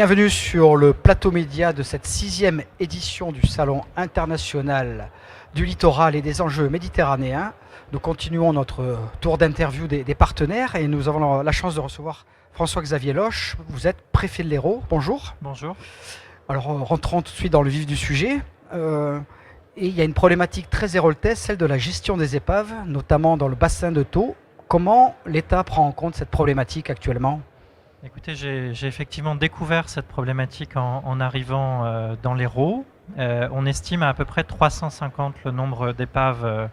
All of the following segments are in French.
Bienvenue sur le plateau média de cette 6e édition du Salon international du littoral et des enjeux méditerranéens. Nous continuons notre tour d'interview des partenaires et nous avons la chance de recevoir François-Xavier Loche. Vous êtes préfet de l'Hérault. Bonjour. Bonjour. Alors rentrons tout de suite dans le vif du sujet. Et il y a une problématique très héroltaise, celle de la gestion des épaves, notamment dans le bassin de Thau. Comment l'État prend en compte cette problématique actuellement ? Écoutez, j'ai effectivement découvert cette problématique en arrivant dans l'Hérault. On estime à peu près 350 le nombre d'épaves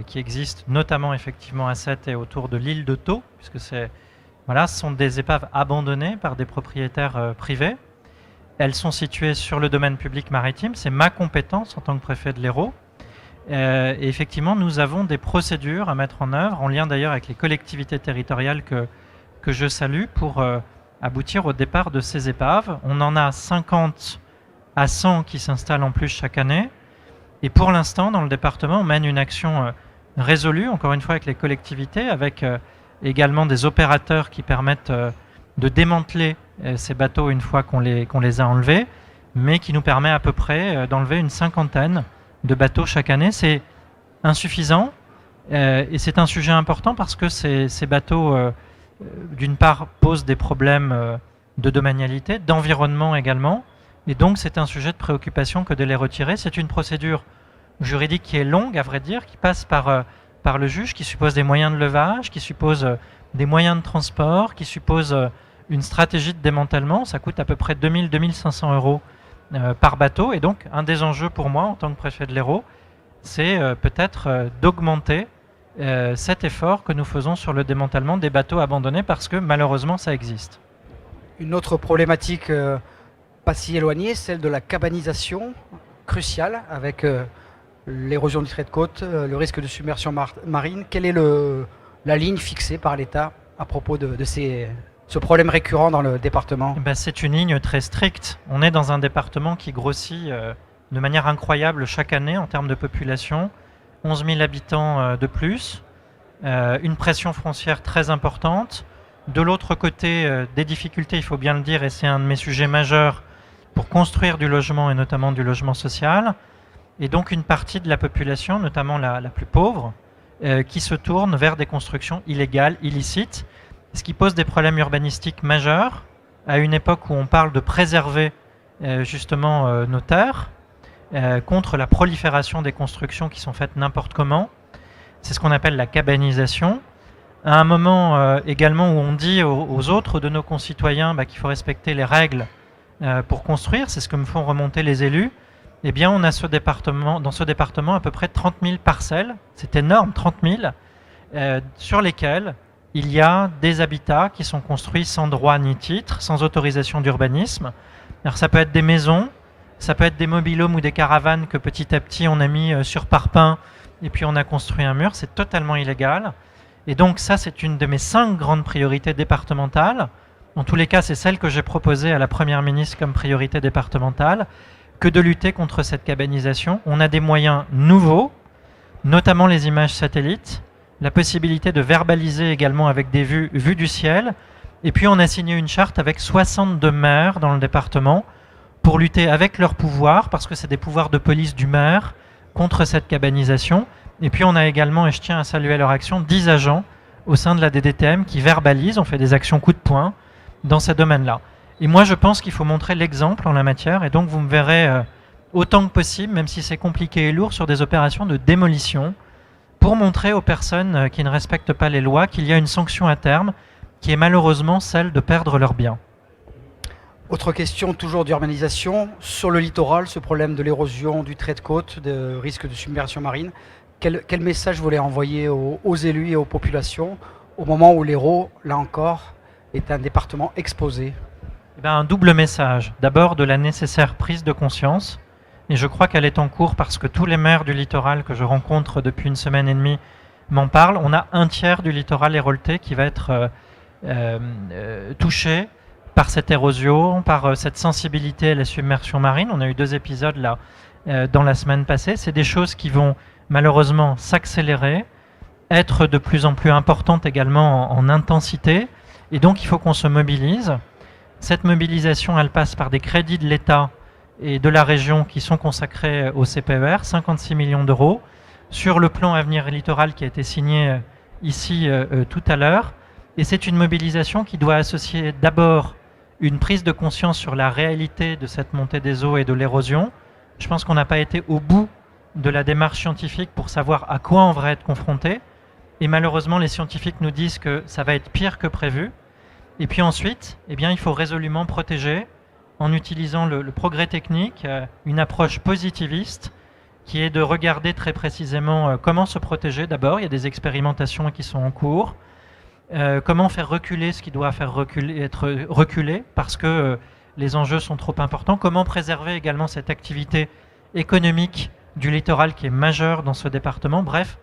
qui existent, notamment effectivement à Sète et autour de l'île de Thau, puisque ce sont des épaves abandonnées par des propriétaires privés. Elles sont situées sur le domaine public maritime, c'est ma compétence en tant que préfet de l'Hérault. Et effectivement, nous avons des procédures à mettre en œuvre, en lien d'ailleurs avec les collectivités territoriales que je salue, pour aboutir au départ de ces épaves. On en a 50 à 100 qui s'installent en plus chaque année. Et pour l'instant, dans le département, on mène une action résolue, encore une fois avec les collectivités, avec également des opérateurs qui permettent de démanteler ces bateaux une fois qu'on les a enlevés, mais qui nous permet à peu près d'enlever une cinquantaine de bateaux chaque année. C'est insuffisant et c'est un sujet important parce que ces bateaux, d'une part, posent des problèmes de domanialité, d'environnement également, et donc c'est un sujet de préoccupation que de les retirer. C'est une procédure juridique qui est longue, à vrai dire, qui passe par le juge, qui suppose des moyens de levage, qui suppose des moyens de transport, qui suppose une stratégie de démantèlement. Ça coûte à peu près 2 500 euros par bateau, et donc un des enjeux pour moi en tant que préfet de l'Hérault, c'est peut-être d'augmenter cet effort que nous faisons sur le démantèlement des bateaux abandonnés, parce que malheureusement ça existe. Une autre problématique pas si éloignée, celle de la cabanisation, cruciale, avec l'érosion du trait de côte, le risque de submersion marine. Quelle est la ligne fixée par l'État à propos de ce problème récurrent dans le département ? C'est une ligne très stricte. On est dans un département qui grossit de manière incroyable chaque année en termes de population. 11 000 habitants de plus, une pression foncière très importante. De l'autre côté, des difficultés, il faut bien le dire, et c'est un de mes sujets majeurs, pour construire du logement et notamment du logement social. Et donc une partie de la population, notamment la plus pauvre, qui se tourne vers des constructions illégales, illicites, ce qui pose des problèmes urbanistiques majeurs, à une époque où on parle de préserver justement nos terres, contre la prolifération des constructions qui sont faites n'importe comment. C'est ce qu'on appelle la cabanisation. À un moment également où on dit aux autres de nos concitoyens qu'il faut respecter les règles pour construire, c'est ce que me font remonter les élus. Eh bien, on a dans ce département à peu près 30 000 parcelles, c'est énorme, 30 000, sur lesquelles il y a des habitats qui sont construits sans droit ni titre, sans autorisation d'urbanisme. Alors ça peut être des maisons, ça peut être des mobil-homes ou des caravanes que petit à petit on a mis sur parpaing et puis on a construit un mur. C'est totalement illégal. Et donc ça, c'est une de mes 5 grandes priorités départementales. En tous les cas, c'est celle que j'ai proposée à la Première ministre comme priorité départementale, que de lutter contre cette cabanisation. On a des moyens nouveaux, notamment les images satellites, la possibilité de verbaliser également avec des vues du ciel. Et puis on a signé une charte avec 62 maires dans le département pour lutter avec leurs pouvoirs, parce que c'est des pouvoirs de police du maire, contre cette cabanisation. Et puis on a également, et je tiens à saluer leur action, 10 agents au sein de la DDTM qui verbalisent, on fait des actions coup de poing dans ces domaines-là. Et moi je pense qu'il faut montrer l'exemple en la matière, et donc vous me verrez autant que possible, même si c'est compliqué et lourd, sur des opérations de démolition, pour montrer aux personnes qui ne respectent pas les lois qu'il y a une sanction à terme, qui est malheureusement celle de perdre leurs biens. Autre question, toujours d'urbanisation. Sur le littoral, ce problème de l'érosion du trait de côte, de risque de submersion marine, quel message vous voulez envoyer aux élus et aux populations au moment où l'Hérault, là encore, est un département exposé ? Un double message. D'abord, de la nécessaire prise de conscience. Et je crois qu'elle est en cours parce que tous les maires du littoral que je rencontre depuis une semaine et demie m'en parlent. On a un tiers du littoral héroltais qui va être touché par cette érosion, par cette sensibilité à la submersion marine. On a eu 2 épisodes là dans la semaine passée. C'est des choses qui vont malheureusement s'accélérer, être de plus en plus importantes également en intensité. Et donc il faut qu'on se mobilise. Cette mobilisation, elle passe par des crédits de l'État et de la région qui sont consacrés au CPER, 56 millions d'euros, sur le plan Avenir Littoral qui a été signé ici tout à l'heure. Et c'est une mobilisation qui doit associer d'abord une prise de conscience sur la réalité de cette montée des eaux et de l'érosion. Je pense qu'on n'a pas été au bout de la démarche scientifique pour savoir à quoi on va être confronté. Et malheureusement, les scientifiques nous disent que ça va être pire que prévu. Et puis ensuite, eh bien, il faut résolument protéger en utilisant le progrès technique, une approche positiviste qui est de regarder très précisément comment se protéger d'abord. Il y a des expérimentations qui sont en cours. Comment faire reculer ce qui doit être reculé parce que les enjeux sont trop importants. Comment préserver également cette activité économique du littoral qui est majeure dans ce département. Bref,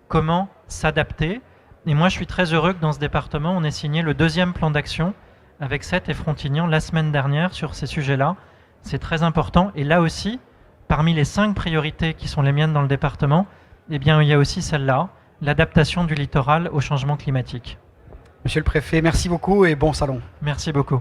comment s'adapter. Et moi, je suis très heureux que dans ce département, on ait signé le 2e plan d'action avec Sète et Frontignan la semaine dernière sur ces sujets-là. C'est très important. Et là aussi, parmi les 5 priorités qui sont les miennes dans le département, eh bien, il y a aussi celle-là, l'adaptation du littoral au changement climatique. Monsieur le préfet, merci beaucoup et bon salon. Merci beaucoup.